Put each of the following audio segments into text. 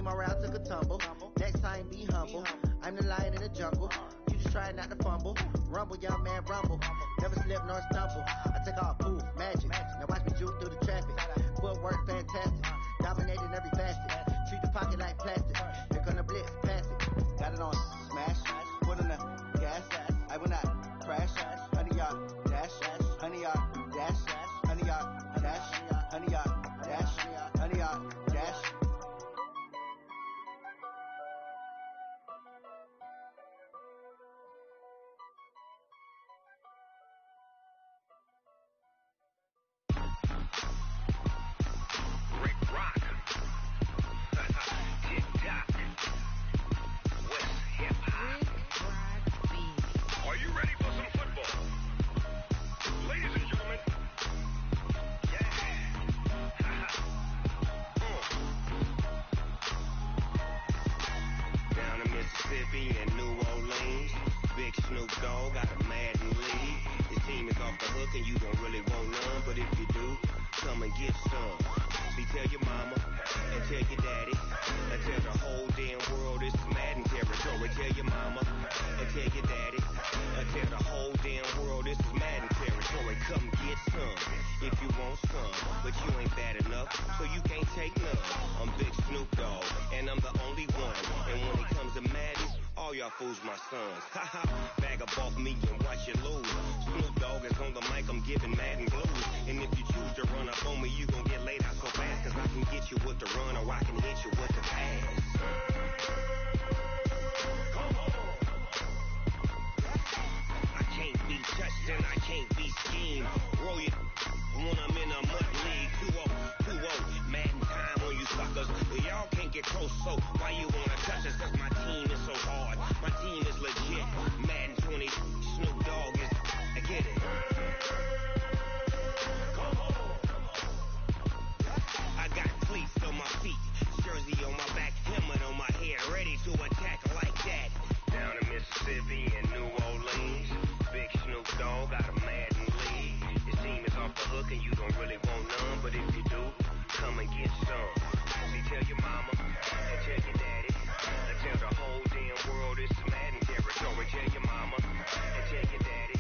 my route took a tumble. Next time, be humble. I'm the lion in the jungle. You just try not to fumble. Rumble, young man, rumble. Never slip nor stumble. I take off, poof, magic. Now watch me juke through the traffic. Footwork, fantastic. Dominating every facet. Treat the pocket like plastic. Here come the blitz, pass it. Got it on smash. Put on the gas. I will not crash. 100-yard dash. 100-yard dash. 100-yard dash. 100-yard dash. 100-yard dash. Fools my sons. Haha, bag up off me and watch you lose. Snoop Dogg is on the mic, I'm giving Madden blues. And if you choose to run up on me, you gon' get laid out so fast. Cause I can get you with the run or I can hit you with the pass. Come on. I can't be touched and I can't be schemed. Roll you when I'm in a mud league. 2-0, 2-0, Madden time on you suckers. But y'all can't get close, so why you wanna touch us? Cause my team is so hard. My team is legit. Madden 20, Snoop Dogg is. I get it. Come on. I got cleats on my feet, jersey on my back, helmet on my head, ready to attack like that. Down in Mississippi and New Orleans, big Snoop Dogg got a Madden league. His team is off the hook and you don't really want none, but if you do, come and get some. See, tell your mama and tell your daddy. Tell the whole damn world it's Madden territory. Tell your mama and tell your daddy.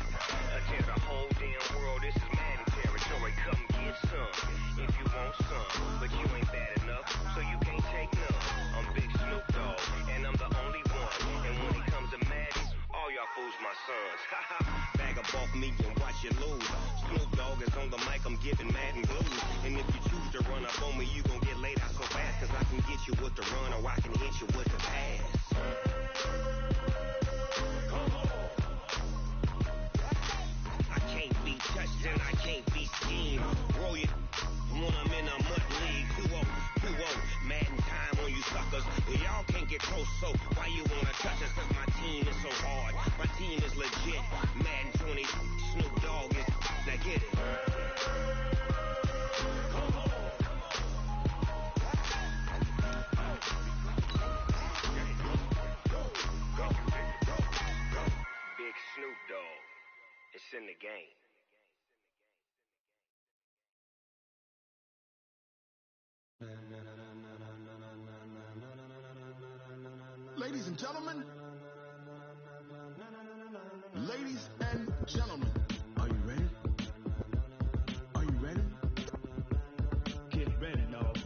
Tell the whole damn world this is Madden territory. Come get some if you want some, but you ain't bad enough, so you can't take none. I'm Big Snoop Dogg, and I'm the only one. And when it comes to Madden, all y'all fools my sons. Haha, bag up off me and watch you lose. Snoop Dogg is on the mic, I'm giving Madden blues. And if you choose to run up on me, you gon' get laid out so fast. Cause I can get you with the run or I can hit you with the pass. Come on. I can't be touched and I can't be schemed. Roll you when I'm in a mud league. 2-0, 2-0, Madden time on you suckers. But y'all can't get close, so why you wanna touch us? Cause my team is so hard. My team is legit. Madden 20, Snoop Dogg is. Now get it. Snoop Dogg, it's in the game. Ladies and gentlemen, ladies and gentlemen, are you ready? Are you ready? Get ready, dog.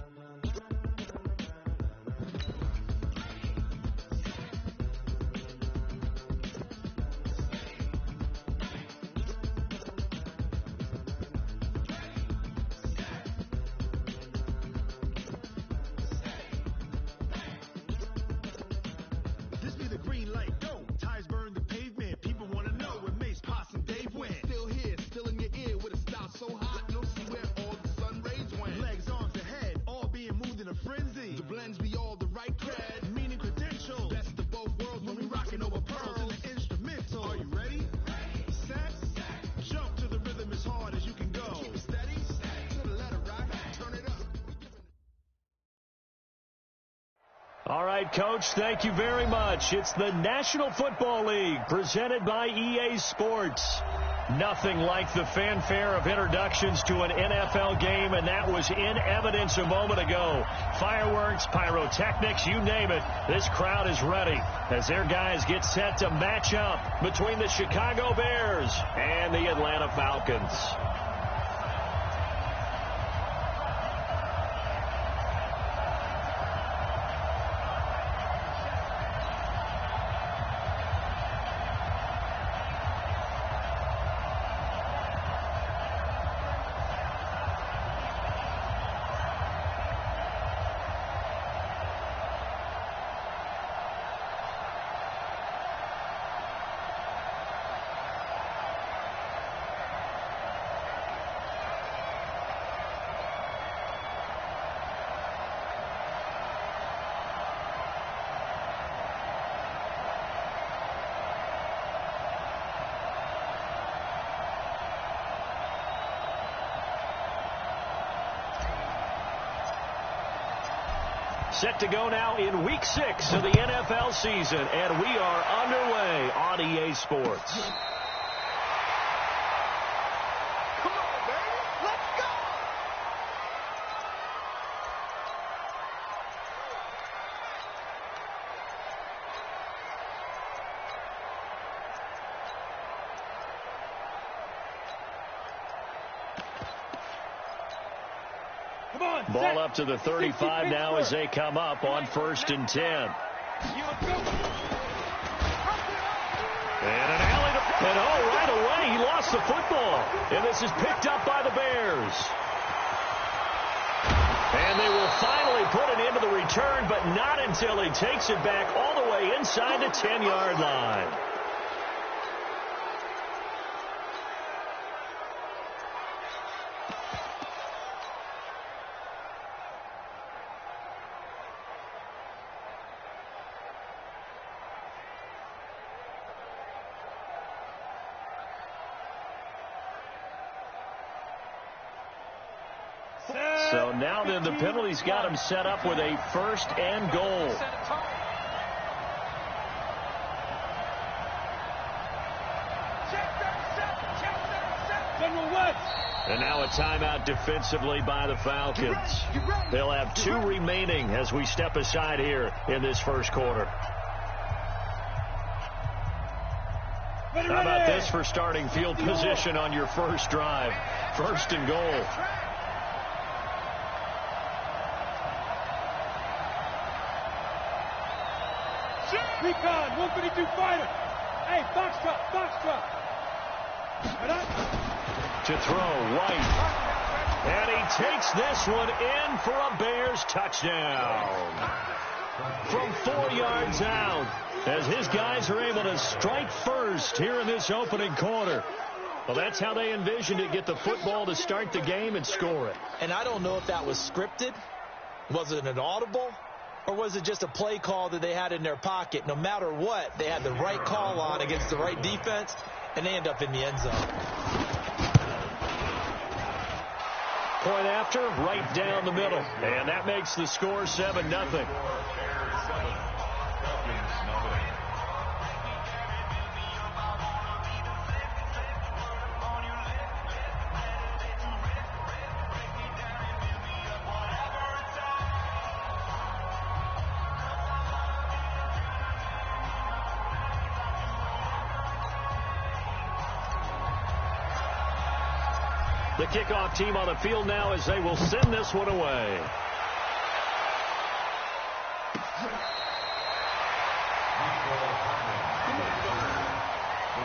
All right, Coach, thank you very much. It's the National Football League presented by EA Sports. Nothing like the fanfare of introductions to an NFL game, and that was in evidence a moment ago. Fireworks, pyrotechnics, you name it. This crowd is ready as their guys get set to match up between the Chicago Bears and the Atlanta Falcons. Set to go now in Week 6 of the NFL season, and we are underway on EA Sports. Come on, baby. Let's go. Ball up to the 35 now as they come up on 1st and 10. And an alley and right away he lost the football. And this is picked up by the Bears. And they will finally put it into the return, but not until he takes it back all the way inside the 10-yard line. So now then the penalty's got him set up with a 1st and goal. And now a timeout defensively by the Falcons. They'll have 2 remaining as we step aside here in this 1st quarter. How about this for starting field position on your first drive? 1st and goal. Recon, 152 fighter. Hey, box drop. To throw, White. And he takes this one in for a Bears touchdown. From 4 yards out, as his guys are able to strike first here in this opening quarter. Well, that's how they envisioned it, get the football to start the game and score it. And I don't know if that was scripted. Was it an audible? Or was it just a play call that they had in their pocket? No matter what, they had the right call on against the right defense, and they end up in the end zone. Point after, right down the middle. And that makes the score 7-0. The kickoff team on the field now as they will send this one away. The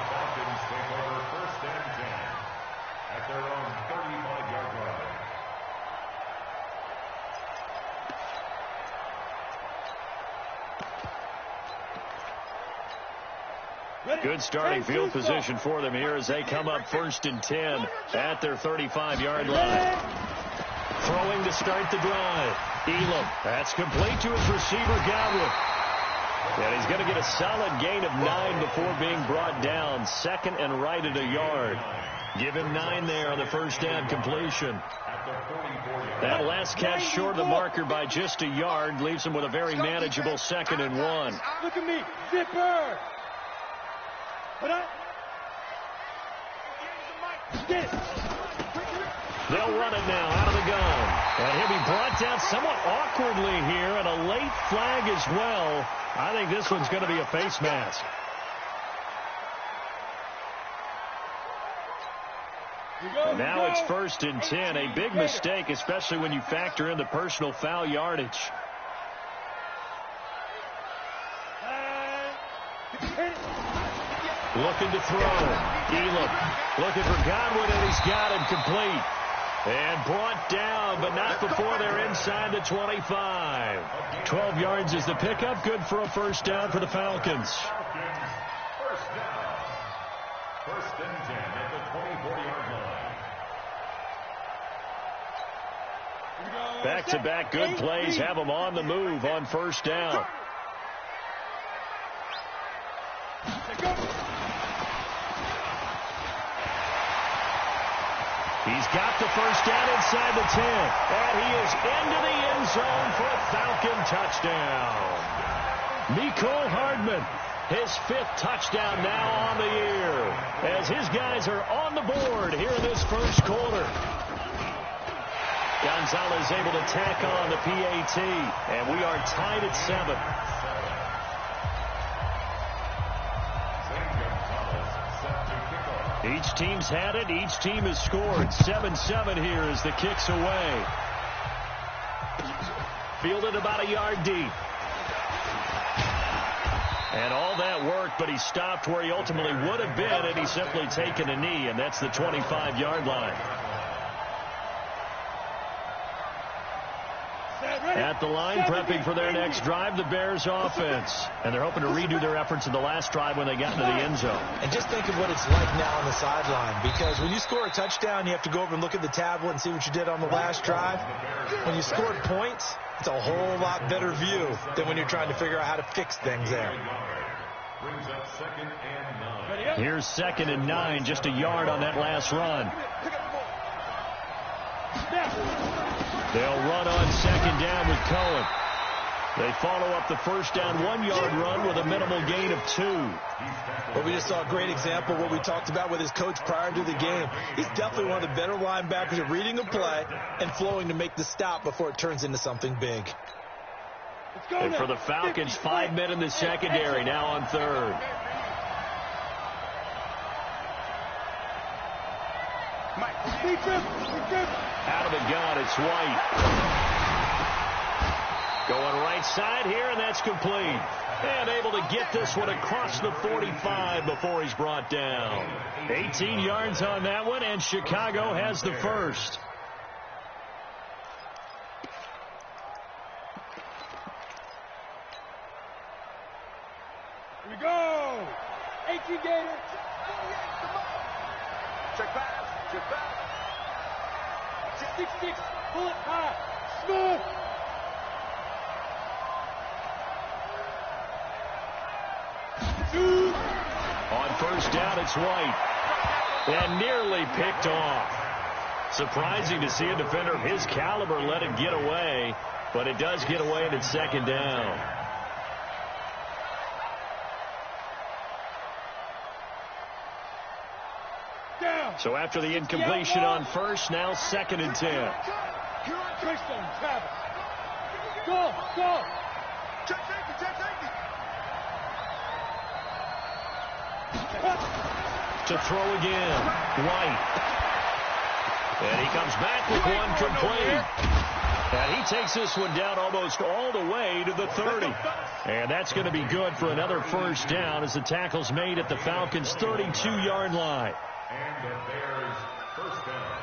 Falcons take over 1st and 10 at their own 35-yard line. Good starting field position for them here as they come up 1st and 10 at their 35-yard line. Throwing to start the drive. Elam. That's complete to his receiver, Godwin. And he's going to get a solid gain of 9 before being brought down. 2nd and right at a yard. Give him 9 there on the 1st down completion. That last catch short of the marker by just a yard leaves him with a very manageable 2nd and 1. Look at me. Zipper. They'll run it now out of the gun. And he'll be brought down somewhat awkwardly here, and a late flag as well. I think this one's going to be a face mask. And now it's 1st and 10. A big mistake, especially when you factor in the personal foul yardage. Looking to throw. Elam looking for Godwin, and he's got him complete. And brought down, but not before they're inside the 25. 12 yards is the pickup. Good for a first down for the Falcons. First down. 1st and 10 at the 24-yard line. Back-to-back good plays have them on the move on first down. He's got the first down inside the 10. And he is into the end zone for a Falcon touchdown. Mecole Hardman, his 5th touchdown now on the year, as his guys are on the board here in this first quarter. Gonzalez able to tack on the PAT, and we are tied at 7. Each team's had it. Each team has scored. 7-7 here as the kick's away. Fielded about a yard deep. And all that worked, but he stopped where he ultimately would have been, and he's simply taken a knee, and that's the 25-yard line. At the line, prepping for their next drive, the Bears offense. And they're hoping to redo their efforts in the last drive when they got into the end zone. And just think of what it's like now on the sideline, because when you score a touchdown, you have to go over and look at the tablet and see what you did on the last drive. When you scored points, it's a whole lot better view than when you're trying to figure out how to fix things there. Here's 2nd and 9, just a yard on that last run. They'll run on 2nd down with Cohen. They follow up the first down 1-yard run with a minimal gain of 2. Well, we just saw a great example of what we talked about with his coach prior to the game. He's definitely one of the better linebackers at reading a play and flowing to make the stop before it turns into something big. And for the Falcons, 5 men in the secondary, now on 3rd. Out of the gun, it's White. Going right side here, and that's complete. And able to get this one across the 45 before he's brought down. 18 yards on that one, and Chicago has the first. Here we go. 18 Gator. Check pass. Check pass. 6-6. Pull it high. Smooth. On first down, it's White. And nearly picked off. Surprising to see a defender of his caliber let it get away, but it does get away, and it's 2nd down. So after the incompletion on first, now 2nd and 10. Touchdown, Travis. Go, go. Check safety, check safety. To throw again, White. And he comes back with one complete. And he takes this one down almost all the way to the 30. And that's going to be good for another first down as the tackle's made at the Falcons' 32-yard line. And the Bears first down.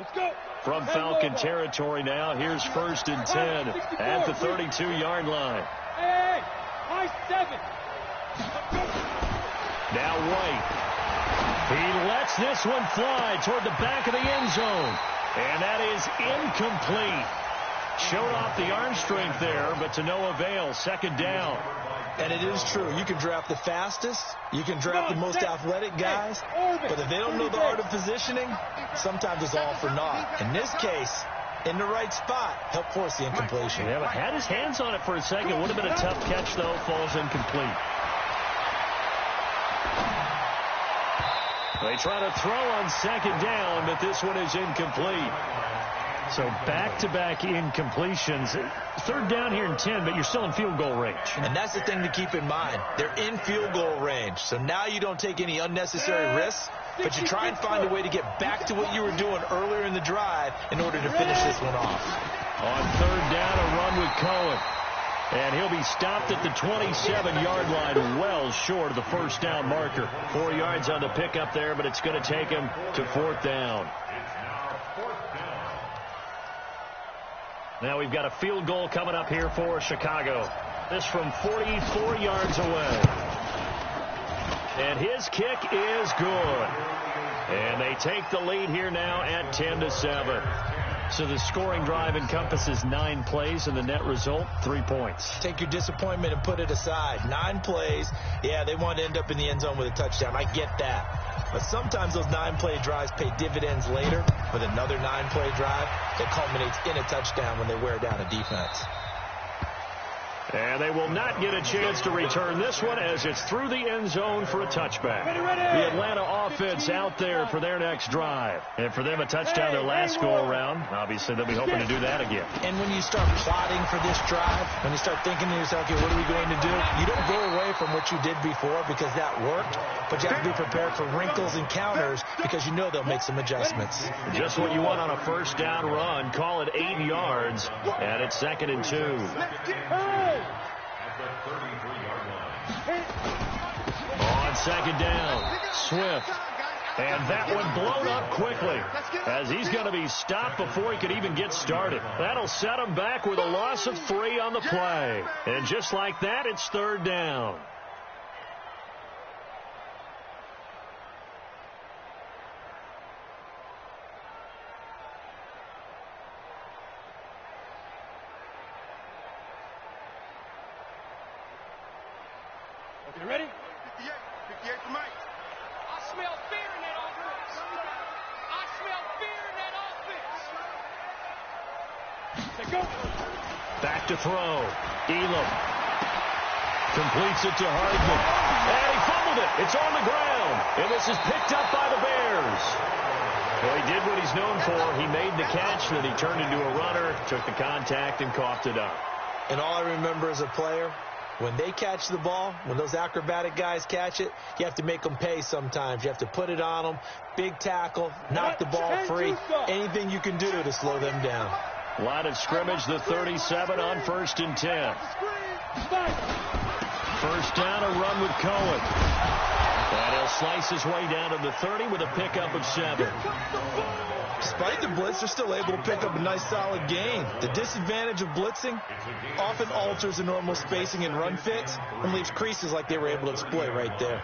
Let's go. From Falcon territory now, here's 1st and 10 at the 32-yard line. Hey, high 7. Now White. He lets this one fly toward the back of the end zone. And that is incomplete. Showed off the arm strength there, but to no avail. 2nd down. And it is true. You can draft the fastest. You can draft the most athletic guys. But if they don't know the art of positioning, sometimes it's all for naught. In this case, in the right spot, helped force the incompletion. Yeah, but had his hands on it for a second. Would have been a tough catch, though. Falls incomplete. They try to throw on second down, but this one is incomplete. So back-to-back incompletions. Third down here in 10, but you're still in field goal range. And that's the thing to keep in mind. They're in field goal range. So now you don't take any unnecessary risks, but you try and find a way to get back to what you were doing earlier in the drive in order to finish this one off. On third down, a run with Cohen. And he'll be stopped at the 27-yard line, well short of the first down marker. 4 yards on the pickup there, but it's going to take him to fourth down. Now we've got a field goal coming up here for Chicago. This from 44 yards away. And his kick is good. And they take the lead here now at 10-7. So the scoring drive encompasses 9 plays, and the net result, 3 points. Take your disappointment and put it aside. 9 plays. Yeah, they want to end up in the end zone with a touchdown. I get that. But sometimes those 9-play drives pay dividends later with another 9-play drive that culminates in a touchdown when they wear down a defense. And they will not get a chance to return this one as it's through the end zone for a touchback. The Atlanta offense out there for their next drive. And for them, a touchdown their last go-around. Obviously, they'll be hoping to do that again. And when you start plotting for this drive, when you start thinking to yourself, okay, what are we going to do? You don't go away from what you did before because that worked, but you have to be prepared for wrinkles and counters because you know they'll make some adjustments. Just what you want on a first down run. Call it 8 yards, and it's 2nd and 2. On second down, Swift. And that one blown up quickly as he's going to be stopped before he could even get started. That'll set him back with a loss of 3 on the play. And just like that, it's third down. You ready? 58 for Mike. I smell fear in that offense. I smell fear in that offense. Say go. Back to throw. Elam completes it to Hardman. And he fumbled it. It's on the ground. And this is picked up by the Bears. Well, he did what he's known for. He made the catch, then he turned into a runner, took the contact, and coughed it up. And all I remember as a player, when they catch the ball, when those acrobatic guys catch it, you have to make them pay sometimes. You have to put it on them, big tackle, knock the ball free, anything you can do to slow them down. Line of scrimmage, the 37 on 1st and 10. First down, a run with Cohen. And he'll slice his way down to the 30 with a pickup of 7. Despite the blitz, they're still able to pick up a nice solid gain. The disadvantage of blitzing often alters the normal spacing and run fits and leaves creases like they were able to exploit right there.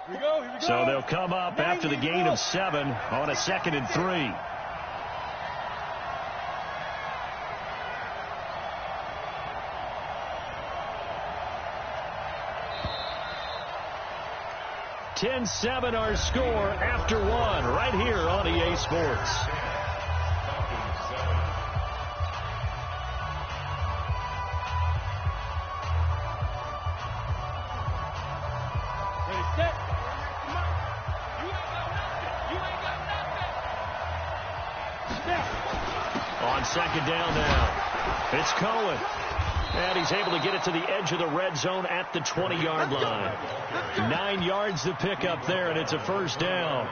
Here we go. So they'll come up after the gain of 7 on a 2nd and 3. (10-7) our score after 1 right here on EA Sports. Ready, set. You ain't got nothing. You ain't got nothing. Snap. On second down now, it's Cohen. And he's able to get it to the edge of the red zone at the 20-yard line. 9 yards to pick up there, and it's a first down.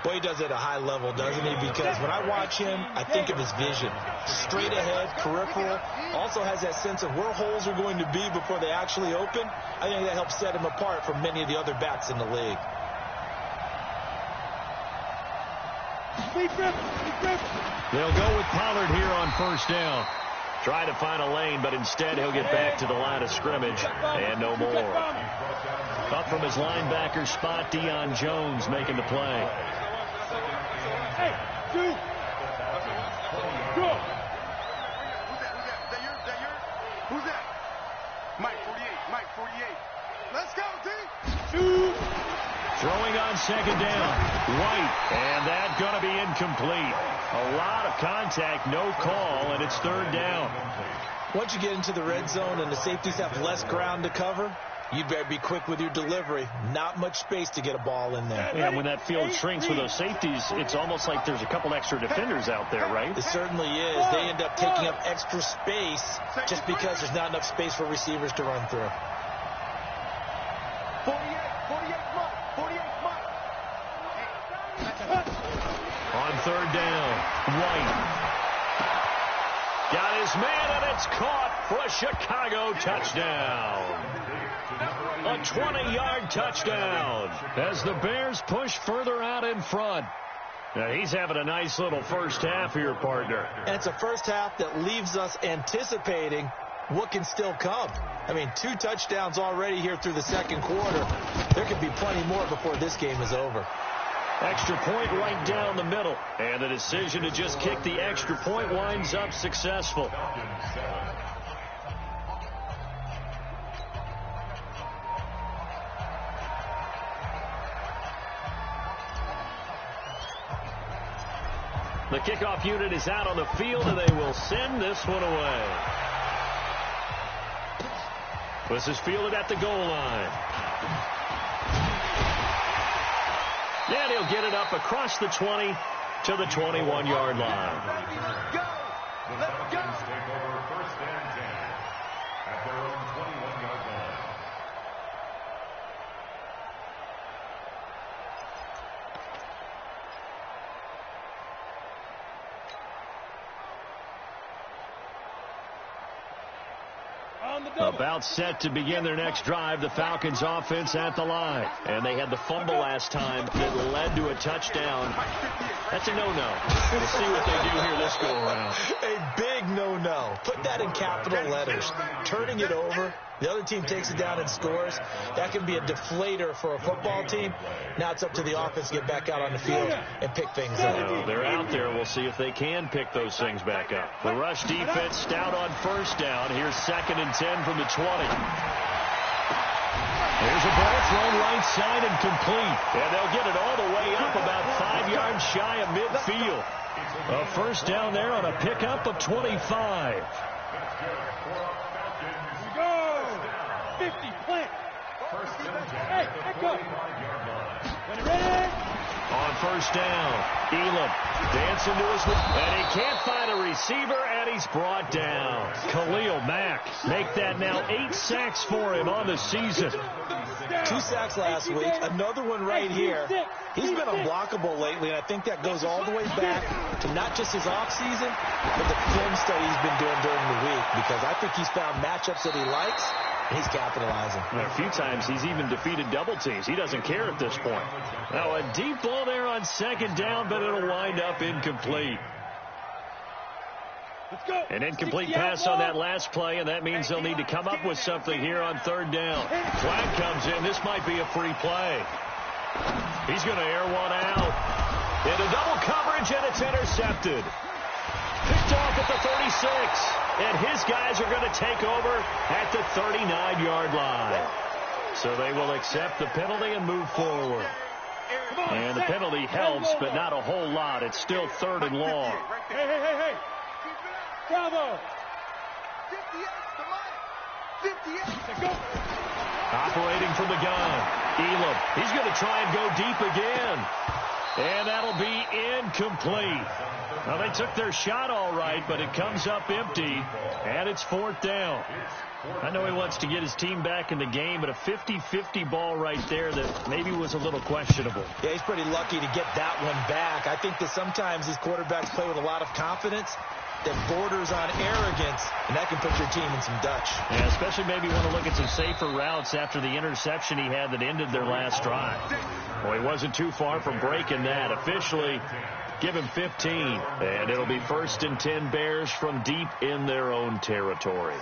Boy, he does it at a high level, doesn't he? Because when I watch him, I think of his vision. Straight ahead, peripheral. Also has that sense of where holes are going to be before they actually open. I think that helps set him apart from many of the other backs in the league. They'll go with Pollard here on first down. Try to find a lane, but instead he'll get back to the line of scrimmage and no more. Up from his linebacker spot, Deion Jones making the play. Hey, dude. Go. Is that yours? Who's that? Mike 48. Mike 48. Let's go, D. Throwing on second down. White. And that's going to be incomplete. A lot of contact, no call, and it's third down. Once you get into the red zone and the safeties have less ground to cover, you'd better be quick with your delivery. Not much space to get a ball in there. And when that field shrinks with those safeties, it's almost like there's a couple extra defenders out there, right? It certainly is. They end up taking up extra space just because there's not enough space for receivers to run through. 48 Mike. On third down, White. Got his man, and it's caught for a Chicago touchdown. A 20-yard touchdown as the Bears push further out in front. Now, he's having a nice little first half here, partner. And it's a first half that leaves us anticipating what can still come. I mean, 2 touchdowns already here through the second quarter. There could be plenty more before this game is over. Extra point right down the middle. And the decision to just kick the extra point winds up successful. The kickoff unit is out on the field, and they will send this one away. This is fielded at the goal line. And he'll get it up across the 20 to the 21-yard line. The Falcons take over first and 10 at their own 21-yard line. About set to begin their next drive, the Falcons offense at the line. And they had the fumble last time that led to a touchdown. That's a no-no. We'll see what they do here this go-around. A big no-no. Put that in capital letters. Turning it over, the other team takes it down and scores. That can be a deflator for a football team. Now it's up to the offense to get back out on the field and pick things up. So they're out there. We'll see if they can pick those things back up. The rush defense stout on first down. Here's 2nd and 10 from the 20. There's a ball thrown right side and complete. And they'll get it all the way up about 5 yards shy of midfield. A first down there on a pickup of 25. Go! 50, plant. Hey, go. When you're ready. On first down, Elam dancing to his left, and he can't find a receiver, and he's brought down. Khalil Mack make that now 8 sacks for him on the season. 2 sacks last week, another one right here. He's been unblockable lately, and I think that goes all the way back to not just his offseason, but the film study he's been doing during the week, because I think he's found matchups that he likes, and he's capitalizing. A few times he's even defeated double teams. He doesn't care at this point. Now a deep ball there on second down, but it'll wind up incomplete. An incomplete pass on that last play, and that means they'll need to come up with something here on third down. Flag comes in. This might be a free play. He's going to air one out. Into double coverage, and it's intercepted. Picked off at the 36. And his guys are going to take over at the 39-yard line. So they will accept the penalty and move forward. And the penalty helps, but not a whole lot. It's still 3rd and long. Hey. Bravo. 58. Go. Operating from the gun. Elam. He's going to try and go deep again. And that'll be incomplete. Now, they took their shot all right, but it comes up empty, and it's 4th down. I know he wants to get his team back in the game, but a 50-50 ball right there that maybe was a little questionable. Yeah, he's pretty lucky to get that one back. I think that sometimes these quarterbacks play with a lot of confidence that borders on arrogance, and that can put your team in some Dutch. Yeah, especially maybe want to look at some safer routes after the interception he had that ended their last drive. Well, he wasn't too far from breaking that. Officially, give him 15, and it'll be 1st and 10 Bears from deep in their own territory.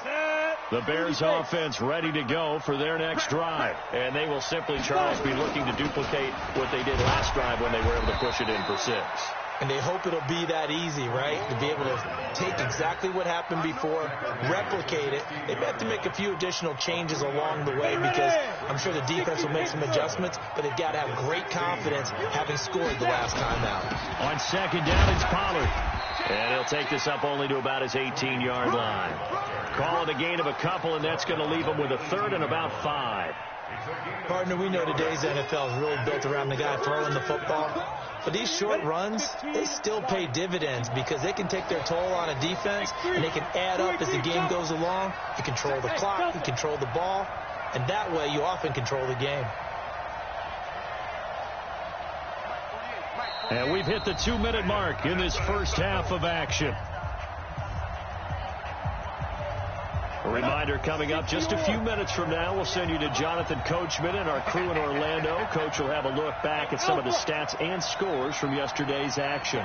The Bears offense ready to go for their next drive, and they will simply, Charles, be looking to duplicate what they did last drive when they were able to push it in for 6. And they hope it'll be that easy, right? To be able to take exactly what happened before, replicate it. They may have to make a few additional changes along the way because I'm sure the defense will make some adjustments, but they've got to have great confidence having scored the last time out. On second down, it's Pollard. And he'll take this up only to about his 18-yard line. Call it a gain of a couple, and that's going to leave him with a third and about 5. Partner, we know today's NFL is really built around the guy throwing the football. But these short runs, they still pay dividends because they can take their toll on a defense, and they can add up as the game goes along. You control the clock, you control the ball, and that way you often control the game. And we've hit the 2-minute mark in this first half of action. A reminder coming up just a few minutes from now. We'll send you to Jonathan Coachman and our crew in Orlando. Coach will have a look back at some of the stats and scores from yesterday's action.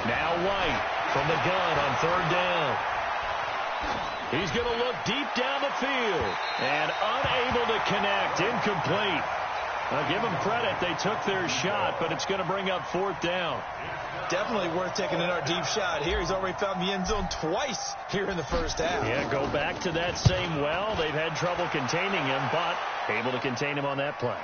Now White from the gun on third down. He's going to look deep down the field and unable to connect. Incomplete. I'll give them credit. They took their shot, but it's going to bring up fourth down. Definitely worth taking another deep shot here. He's already found the end zone twice here in the first half. Yeah, go back to that same well. They've had trouble containing him, but able to contain him on that play.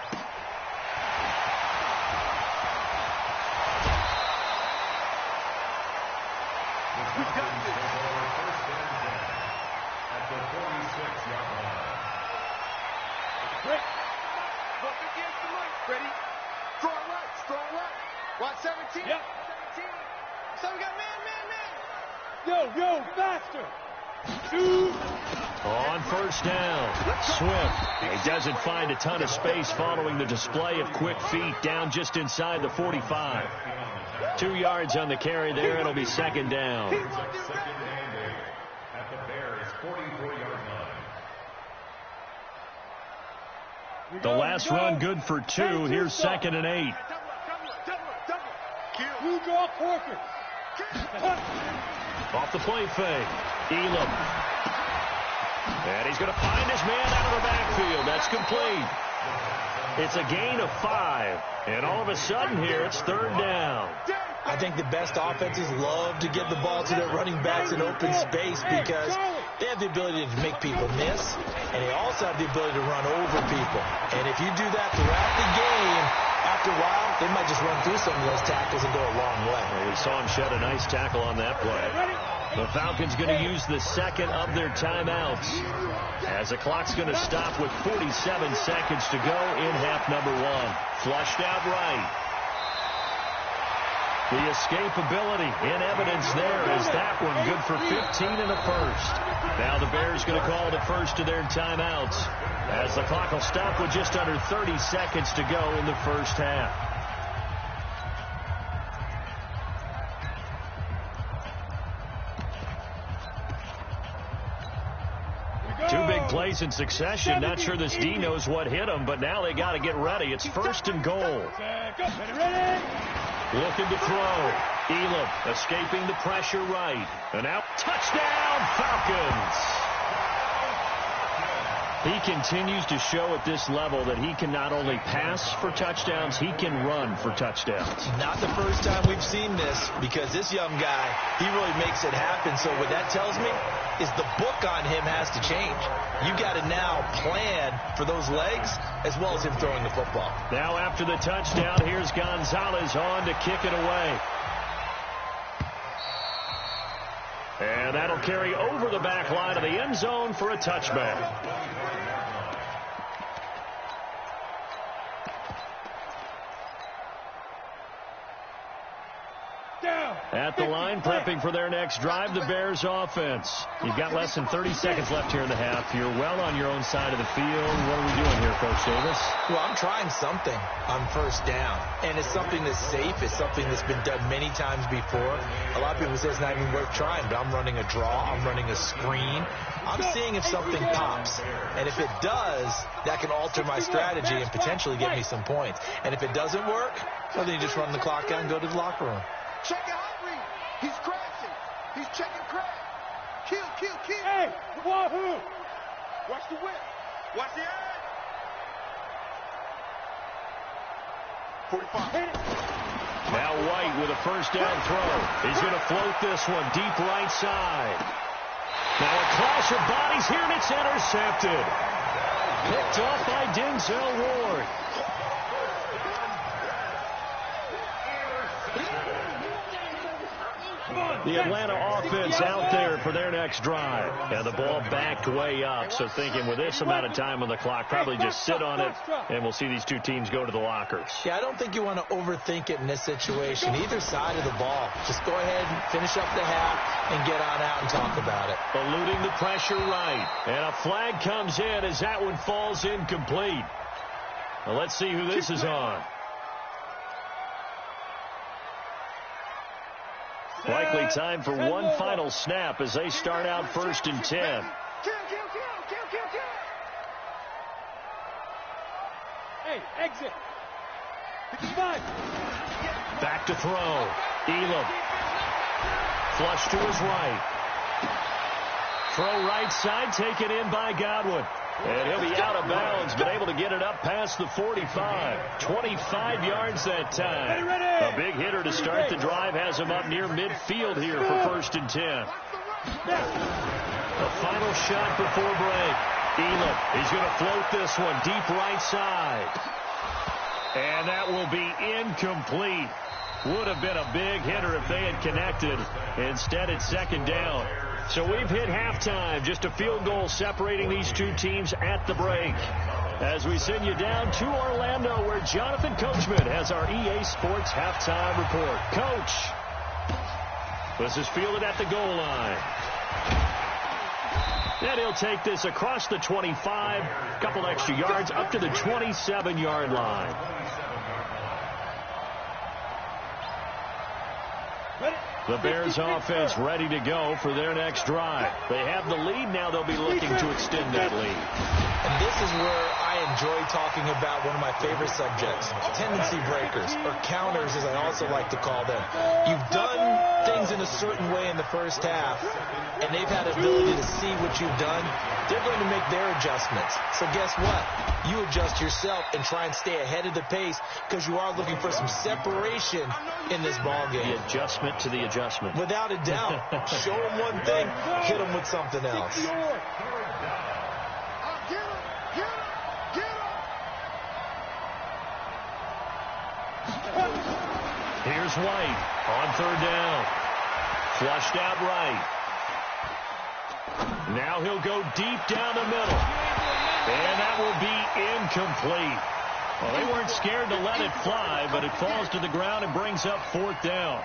At the 46-yard line. Ready? Strong right. Watch 17. Yep. 17. So we got man. Yo, faster. On first down, Swift. He doesn't find a ton of space following the display of quick feet down just inside the 45. 2 yards on the carry there. It'll be second down. Second and 8 at the Bears' 44-yard line. The last run good for 2. Here's second and 8. You draw Corker. Off the play fake. Elam. And he's going to find his man out of the backfield. That's complete. It's a gain of 5. And all of a sudden here, it's third down. I think the best offenses love to get the ball to their running backs in open space because they have the ability to make people miss, and they also have the ability to run over people. And if you do that throughout the game, after a while, they might just run through some of those tackles and go a long way. Well, we saw him shed a nice tackle on that play. The Falcons going to use the second of their timeouts as the clock's going to stop with 47 seconds to go in half number 1. Flushed out right. The escapability in evidence there is that one good for 15 and a first. Now the Bears going to call the first of their timeouts as the clock will stop with just under 30 seconds to go in the first half. Two big plays in succession. Not sure this D knows what hit him, but now they got to get ready. It's first and goal. Looking to throw. Elam escaping the pressure right. And out. Touchdown, Falcons. He continues to show at this level that he can not only pass for touchdowns, he can run for touchdowns. Not the first time we've seen this because this young guy, he really makes it happen. So what that tells me is the book on him has to change. You got to now plan for those legs as well as him throwing the football. Now after the touchdown, here's Gonzalez on to kick it away. And that'll carry over the back line of the end zone for a touchback. At the line, prepping for their next drive, the Bears offense. You've got less than 30 seconds left here in the half. You're well on your own side of the field. What are we doing here, Coach Davis? Well, I'm trying something on first down, and it's something that's safe. It's something that's been done many times before. A lot of people say it's not even worth trying, but I'm running a draw. I'm running a screen. I'm seeing if something pops, and if it does, that can alter my strategy and potentially get me some points. And if it doesn't work, well, then you just run the clock out and go to the locker room. Check it out. He's crashing. He's checking crash. Kill. Hey, wahoo! Watch the whip. Watch the eye. Now White with a first down throw. He's going to float this one deep right side. Now a clash of bodies here, and it's intercepted. Picked off by Denzel Ward. The Atlanta offense out there for their next drive. And the ball backed way up. So thinking with this amount of time on the clock, probably just sit on it, and we'll see these two teams go to the lockers. Yeah, I don't think you want to overthink it in this situation. Either side of the ball. Just go ahead and finish up the half and get on out and talk about it. Eluding the pressure right. And a flag comes in as that one falls incomplete. Well, let's see who this is on. Likely time for one final snap as they start out 1st and 10. Hey, exit. Back to throw. Elam. Flush to his right. Throw right side, taken in by Godwin. And he'll be out of bounds, but able to get it up past the 45. 25 yards that time. A big hitter to start the drive has him up near midfield here for 1st and 10. A final shot before break. Elam, he's going to float this one deep right side. And that will be incomplete. Would have been a big hitter if they had connected. Instead, it's 2nd down. So we've hit halftime. Just a field goal separating these two teams at the break. As we send you down to Orlando, where Jonathan Coachman has our EA Sports halftime report. Coach, this is fielded at the goal line. And he'll take this across the 25, a couple extra yards up to the 27-yard line. The Bears offense ready to go for their next drive. They have the lead. Now they'll be looking to extend that lead. And this is where I enjoy talking about one of my favorite subjects, tendency breakers, or counters as I also like to call them. You've done things in a certain way in the first half, and they've had ability to see what you've done. They're going to make their adjustments. So guess what? You adjust yourself and try and stay ahead of the pace because you are looking for some separation in this ball game. The adjustment to the adjustment. Without a doubt. Show them one thing, hit them with something else. Here's White on 3rd down. Flushed out right. Now he'll go deep down the middle. And that will be incomplete. Well, they weren't scared to let it fly, but it falls to the ground and brings up 4th down.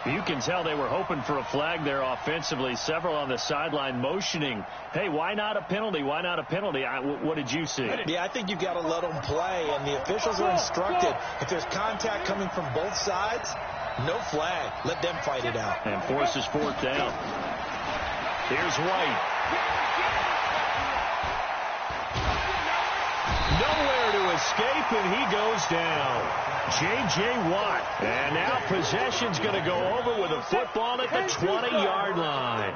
You can tell they were hoping for a flag there offensively. Several on the sideline motioning, hey, why not a penalty? Why not a penalty? What did you see? Yeah, I think you've got to let them play, and the officials are instructed. If there's contact coming from both sides, no flag. Let them fight it out. And forces 4th down. Here's White. Nowhere to escape, and he goes down. J.J. Watt. And now possession's going to go over with a football at the 20-yard line.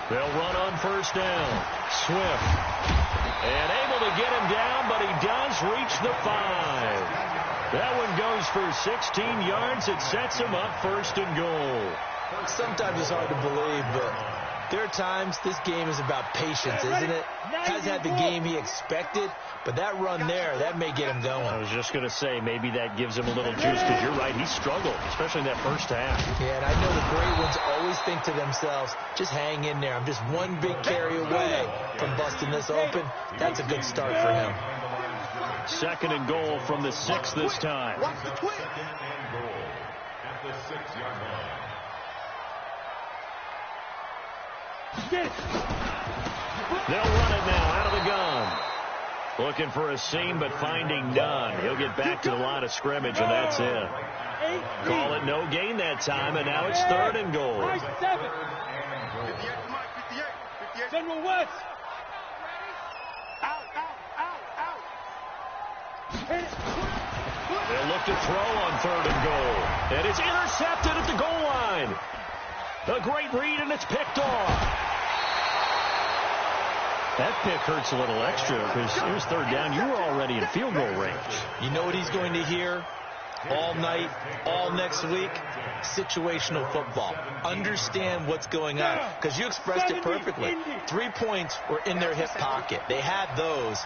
They'll run on 1st down. Swift. And able to get him down, but he does reach the 5. That one goes for 16 yards. It sets him up 1st and goal. Sometimes it's hard to believe, but there are times this game is about patience, isn't it? Has had the game he expected, but that run there, that may get him going. I was just going to say, maybe that gives him a little juice, because you're right, he struggled, especially in that first half. Yeah, and I know the great ones always think to themselves, just hang in there. I'm just one big carry away from busting this open. That's a good start for him. 2nd and goal from the 6 this time. Watch the twin. 2nd and goal at the 6-yard line. They'll run it now out of the gun. Looking for a seam, but finding none. He'll get back to the line of scrimmage, and that's it. Call it no gain that time, and now it's 3rd and goal. 7. General West. They'll look to throw on 3rd and goal. And it's intercepted at the goal line. A great read, and it's picked off. That pick hurts a little extra because it was third down. You were already in field goal range. You know what he's going to hear all night, all next week? Situational football. Understand what's going on. Because you expressed it perfectly. 3 points were in their hip pocket. They had those.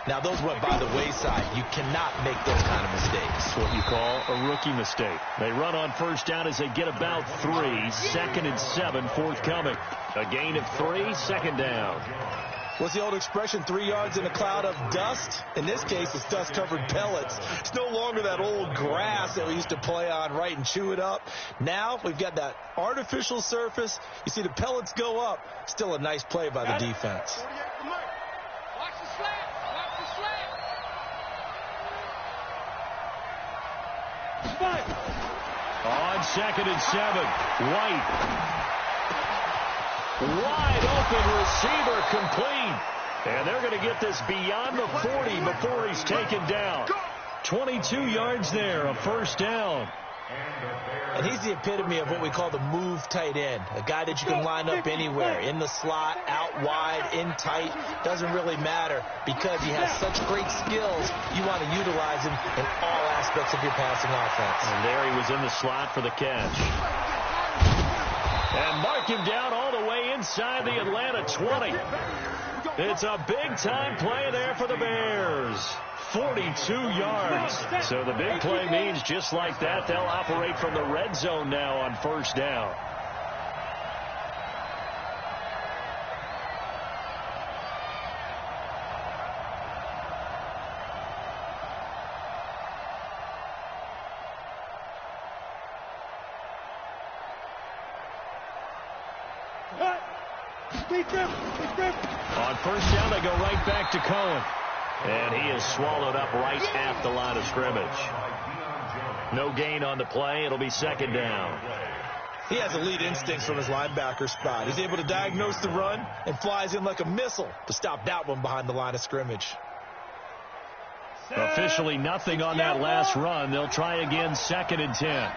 Now, those went by the wayside. You cannot make those kind of mistakes. That's what you call a rookie mistake. They run on first down as they get about 3. 2nd and 7 forthcoming. A gain of 3, second down. What's the old expression, 3 yards in a cloud of dust? In this case, it's dust-covered pellets. It's no longer that old grass that we used to play on, right, and chew it up. Now we've got that artificial surface. You see the pellets go up. Still a nice play by the defense. Watch the slant. Watch the slant. On 2nd and 7, White. Wide open receiver complete. And they're going to get this beyond the 40 before he's taken down. 22 yards there, a first down. And he's the epitome of what we call the move tight end. A guy that you can line up anywhere, in the slot, out wide, in tight. Doesn't really matter because he has such great skills. You want to utilize him in all aspects of your passing offense. And there he was in the slot for the catch. And mark him down all the way inside the Atlanta 20. It's a big-time play there for the Bears. 42 yards. So the big play means just like that, they'll operate from the red zone now on first down. On first down, they go right back to Cohen. And he is swallowed up right at the line of scrimmage. No gain on the play. It'll be second down. He has elite instincts from his linebacker spot. He's able to diagnose the run and flies in like a missile to stop that one behind the line of scrimmage. Officially nothing on that last run. They'll try again, 2nd and 10.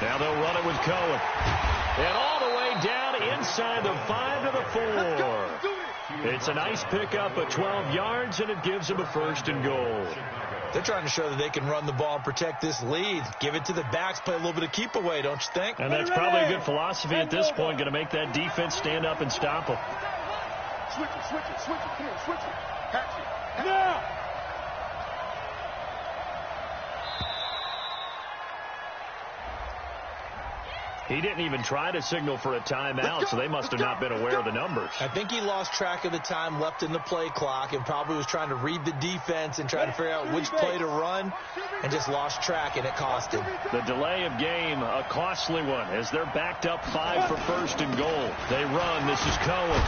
Now they'll run it with Cohen. And all the way down inside the 5 to the 4. It's a nice pickup of 12 yards, and it gives them a 1st and goal. They're trying to show that they can run the ball and protect this lead. Give it to the backs, play a little bit of keep away, don't you think? And that's probably a good philosophy at this point, going to make that defense stand up and stop them. Switch it. Come on, switch it. Patch it. Now! He didn't even try to signal for a timeout, so they must have not been aware of the numbers. I think he lost track of the time left in the play clock and probably was trying to read the defense and trying to figure out which play to run and just lost track, and it cost him. The delay of game, a costly one, as they're backed up 5 for 1st and goal. They run. This is Cohen.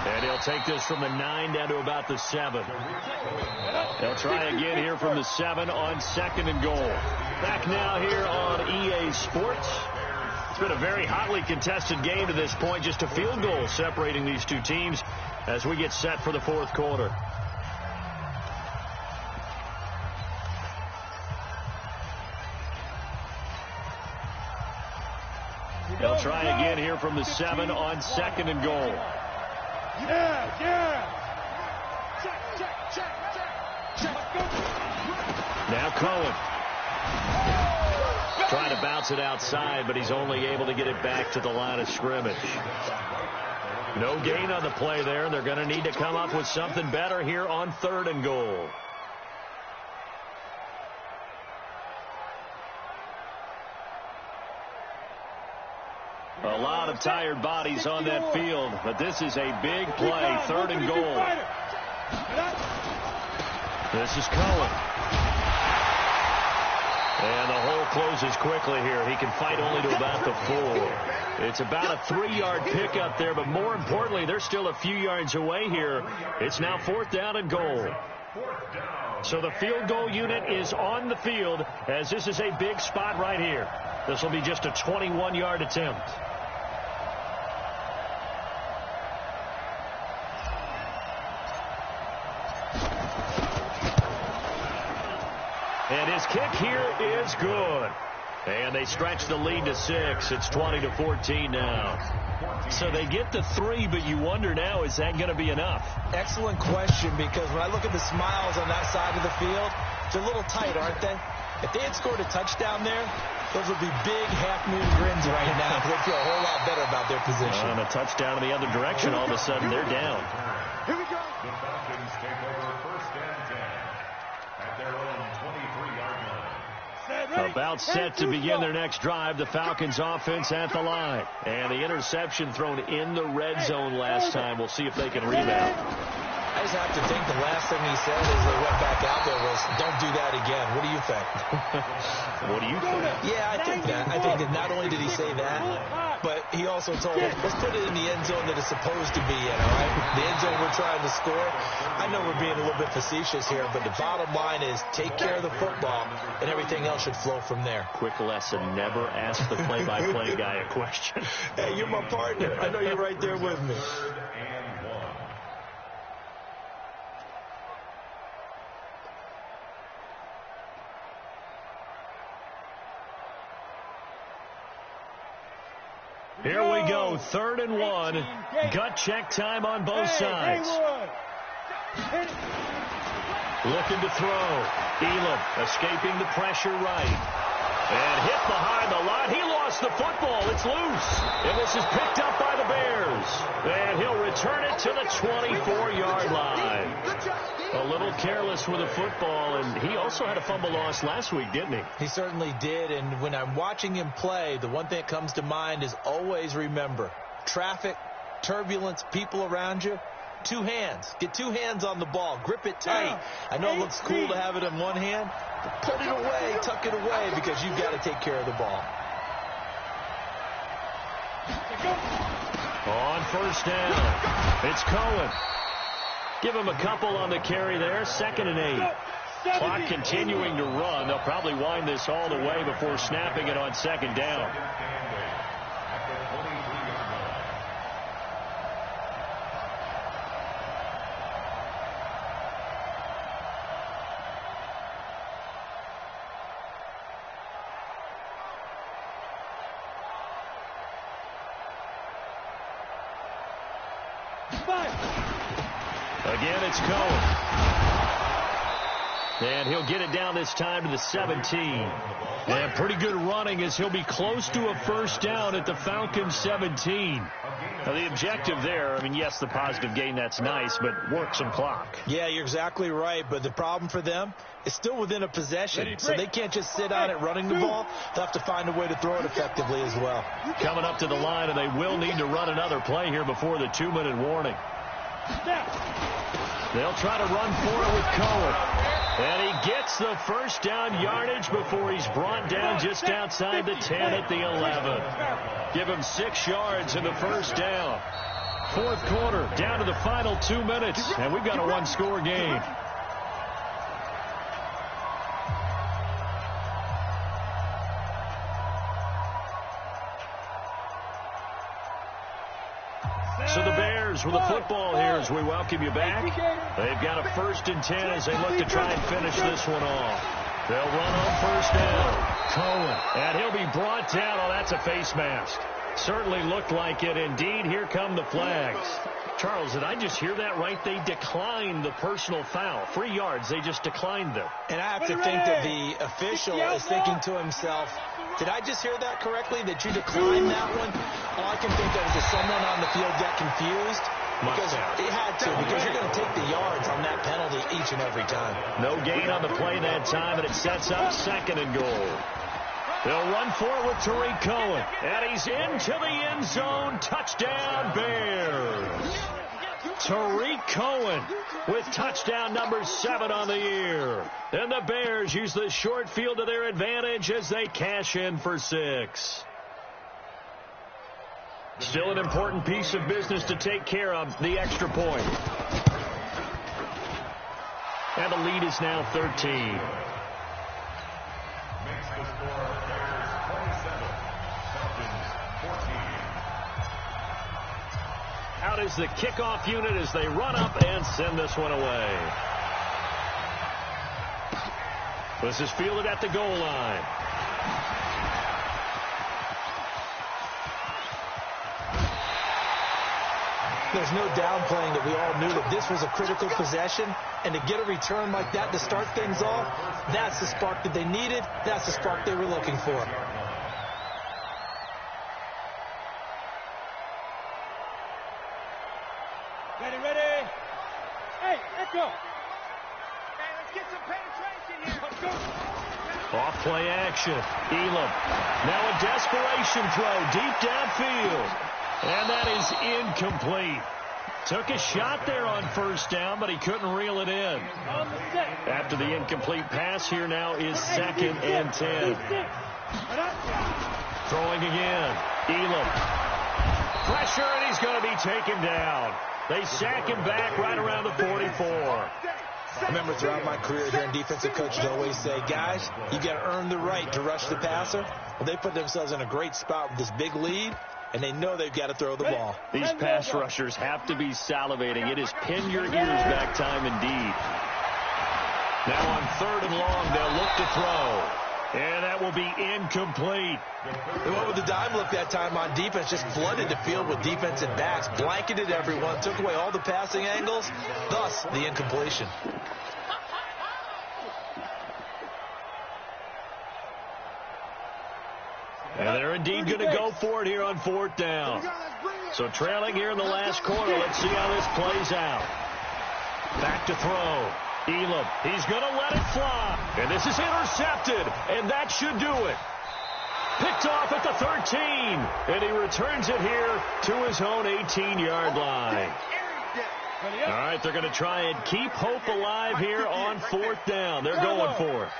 And he'll take this from the 9 down to about the 7. They'll try again here from the 7 on 2nd and goal. Back now here on EA Sports. It's been a very hotly contested game to this point. Just a field goal separating these two teams as we get set for the 4th quarter. They'll try again here from the 7 on 2nd and goal. Now Cohen. Trying to bounce it outside, but he's only able to get it back to the line of scrimmage. No gain on the play there. They're going to need to come up with something better here on 3rd and goal. A lot of tired bodies on that field, but this is a big play. 3rd and goal. This is Cohen. And the hole closes quickly here. He can fight only to about the 4. It's about a 3-yard pickup there, but more importantly, they're still a few yards away here. It's now 4th down and goal. So the field goal unit is on the field as this is a big spot right here. This will be just a 21-yard attempt. And his kick here is good. And they stretch the lead to 6. It's 20-14 now. So they get the 3, but you wonder now, is that going to be enough? Excellent question, because when I look at the smiles on that side of the field, they're a little tight, aren't they? If they had scored a touchdown there, those would be big half-moon grins right now, because they feel a whole lot better about their position. And a touchdown in the other direction, all of a sudden they're down. Here we go. The Falcons take over 1st and 10 at their own 23-yard line. About set to begin their next drive. The Falcons offense at the line. And the interception thrown in the red zone last time. We'll see if they can rebound. I just have to think the last thing he said as they went back out there was, don't do that again. What do you think? What do you think? Yeah, I think that. I think that not only did he say that, but he also told him, let's put it in the end zone that it's supposed to be in, all right? The end zone we're trying to score. I know we're being a little bit facetious here, but the bottom line is take care of the football, and everything else should flow from there. Quick lesson, never ask the play-by-play guy a question. Hey, you're my partner. I know you're right there with me. Here we go, 3rd and 1. Gut check time on both sides. Looking to throw. Elam escaping the pressure right. And hit behind the line. He lost the football. It's loose. And this is picked up by the Bears. And he'll return it to the 24-yard line. A little careless with the football, and he also had a fumble loss last week, didn't he? He certainly did, and when I'm watching him play, the one thing that comes to mind is always remember, traffic, turbulence, people around you, 2 hands. Get 2 hands on the ball. Grip it tight. I know it looks cool to have it in one hand, but put it away, tuck it away, because you've got to take care of the ball. On 1st down, it's Cohen. Give him a couple on the carry there. 2nd and 8. Clock continuing to run. They'll probably wind this all the way before snapping it on 2nd down. Again, it's Cohen. And he'll get it down this time to the 17. And pretty good running as he'll be close to a 1st down at the Falcons 17. Now, the objective there, I mean, yes, the positive gain, that's nice, but work some clock. Yeah, you're exactly right, but the problem for them is still within a possession, so they can't just sit on it running the ball. They'll have to find a way to throw it effectively as well. Coming up to the line, and they will need to run another play here before the 2-minute warning. They'll try to run for it with Cohen. And he gets the 1st down yardage before he's brought down just outside the 10 at the 11. Give him 6 yards in the 1st down. 4th quarter, down to the final 2 minutes, and we've got a 1-score game. So the Bears with the football here as we welcome you back. They've got a 1st and 10 as they look to try and finish this one off. They'll run on 1st down. Cohen, and he'll be brought down. Oh, that's a face mask. Certainly looked like it. Indeed, here come the flags. Charles, did I just hear that right? They declined the personal foul. 3 yards, they just declined them. And I have to think that the official is thinking to himself, did I just hear that correctly, that you declined that one? All I can think of is that someone on the field got confused. Because it had to, because you're going to take the yards on that penalty each and every time. No gain on the play that time, and it sets up 2nd and goal. They'll run for it with Tariq Cohen. And he's into the end zone. Touchdown, Bears. Tariq Cohen with touchdown number 7 on the year. And the Bears use the short field to their advantage as they cash in for 6. Still an important piece of business to take care of, the extra point. And the lead is now 13. Makes the score Bears 27, Falcons 14. Out is the kickoff unit as they run up and send this one away. This is fielded at the goal line. There's no downplaying that we all knew that this was a critical possession, and to get a return like that to start things off, that's the spark that they needed. That's the spark they were looking for. Ready. Hey, let's go. Hey, let's get some penetration here. Let's go. Off play action. Elam. Now a desperation throw deep downfield. And that is incomplete. Took a shot there on first down, but he couldn't reel it in. After the incomplete pass, here now is 2nd and 10. Throwing again. Elam. Pressure, and he's going to be taken down. They sack him back right around the 44. I remember throughout my career here in defensive coach, I'd always say, guys, you got to earn the right to rush the passer. Well, they put themselves in a great spot with this big lead, and they know they've got to throw the ball. These pass rushers have to be salivating. It is pin your ears back time indeed. Now on 3rd and long, they'll look to throw. And that will be incomplete. They went with the dime look that time on defense, just flooded the field with defensive backs, blanketed everyone, took away all the passing angles, thus the incompletion. And they're indeed going to go for it here on 4th down. So trailing here in the last quarter, let's see how this plays out. Back to throw. Elam, he's going to let it fly. And this is intercepted, and that should do it. Picked off at the 13, and he returns it here to his own 18-yard line. All right, they're going to try and keep hope alive here on 4th down. They're going for it.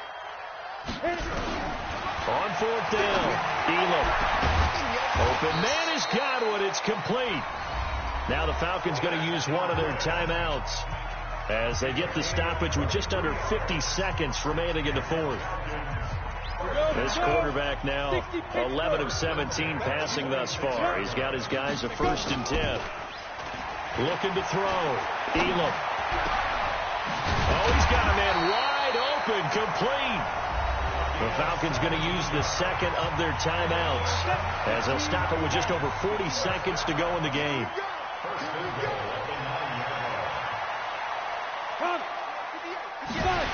On 4th down, Elam. Open man has got one. It's complete. Now the Falcons going to use one of their timeouts as they get the stoppage with just under 50 seconds remaining in the 4th. This quarterback now 11 of 17 passing thus far. He's got his guys a 1st and 10. Looking to throw. Elam. Oh, he's got a man wide open, complete. The Falcons going to use the 2nd of their timeouts as they'll stop it with just over 40 seconds to go in the game.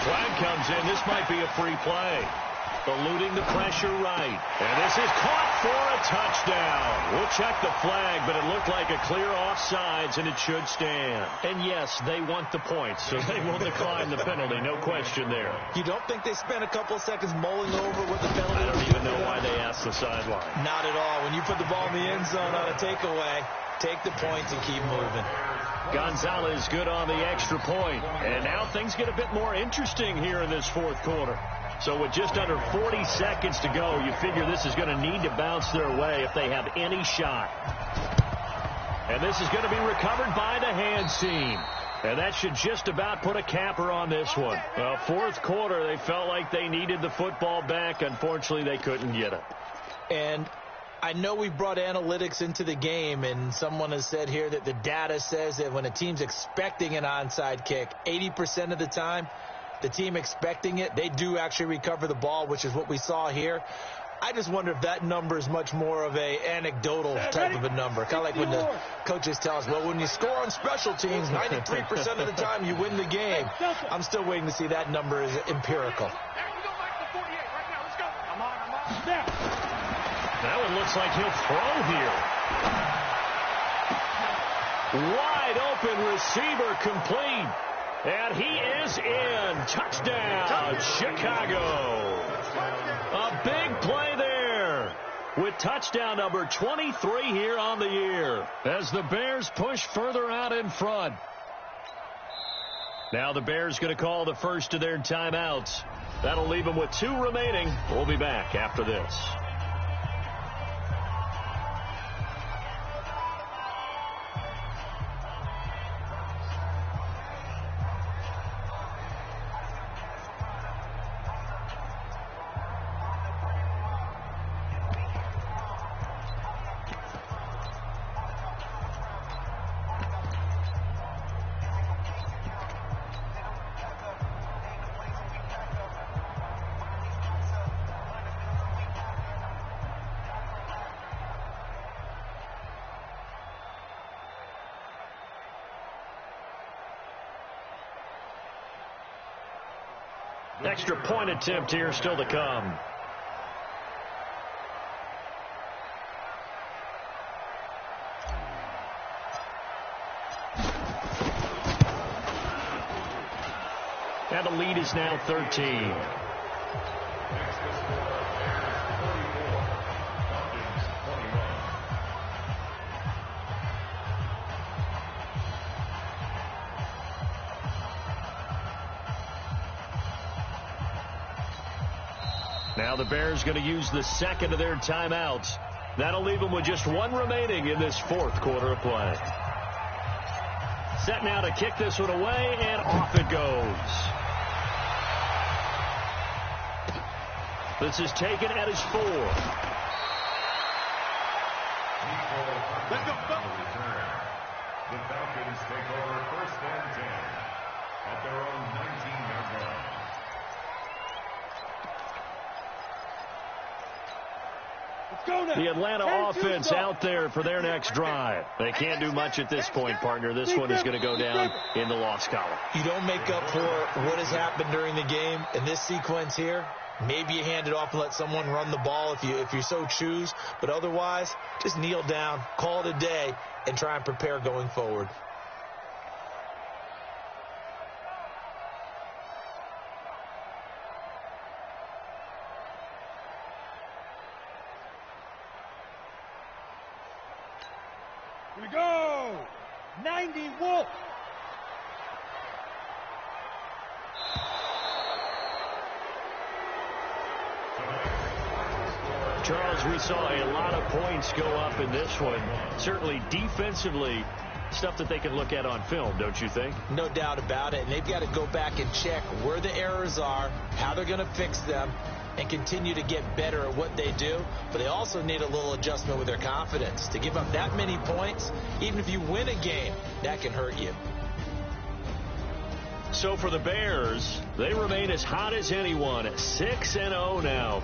Flag comes in. This might be a free play. Eluding the pressure right. And this is caught for a touchdown. We'll check the flag, but it looked like a clear offsides, and it should stand. And yes, they want the points, so they will decline the penalty. No question there. You don't think they spent a couple of seconds mulling over what the penalty? I don't even know why they asked the sideline. Not at all. When you put the ball in the end zone on a takeaway, take the points and keep moving. Gonzalez good on the extra point. And now things get a bit more interesting here in this 4th quarter. So with just under 40 seconds to go, you figure this is going to need to bounce their way if they have any shot. And this is going to be recovered by the hands team. And that should just about put a capper on this one. Well, 4th quarter, they felt like they needed the football back. Unfortunately, they couldn't get it. And I know we brought analytics into the game, and someone has said here that the data says that when a team's expecting an onside kick, 80% of the time, the team expecting it, they do actually recover the ball, which is what we saw here. I just wonder if that number is much more of a anecdotal type of a number. Kind of like when the coaches tell us, well, when you score on special teams, 93% of the time you win the game. I'm still waiting to see that number is empirical. That one looks like he'll throw here. Wide open receiver complete. And he is in. Touchdown, Chicago. A big play there with touchdown number 23 here on the year as the Bears push further out in front. Now the Bears going to call the first of their timeouts. That'll leave them with 2 remaining. We'll be back after this. Extra point attempt here still to come. And the lead is now 13. Now the Bears going to use the second of their timeouts. That'll leave them with just one remaining in this fourth quarter of play. Set now to kick this one away, and off it goes. This is taken at his 4. Let's go. The Falcons take over 1st and 10 at their own 19-yard line. The Atlanta offense out there for their next drive. They can't do much at this point, partner. This one is going to go down in the loss column. You don't make up for what has happened during the game in this sequence here. Maybe you hand it off and let someone run the ball if you so choose. But otherwise, just kneel down, call it a day, and try and prepare going forward. Here we go. 90 Wolf. Charles, we saw a lot of points go up in this one. Certainly defensively, stuff that they can look at on film, don't you think? No doubt about it. And they've got to go back and check where the errors are, how they're going to fix them, and continue to get better at what they do. But they also need a little adjustment with their confidence. To give up that many points, even if you win a game, that can hurt you. So for the Bears, they remain as hot as anyone, 6-0 now.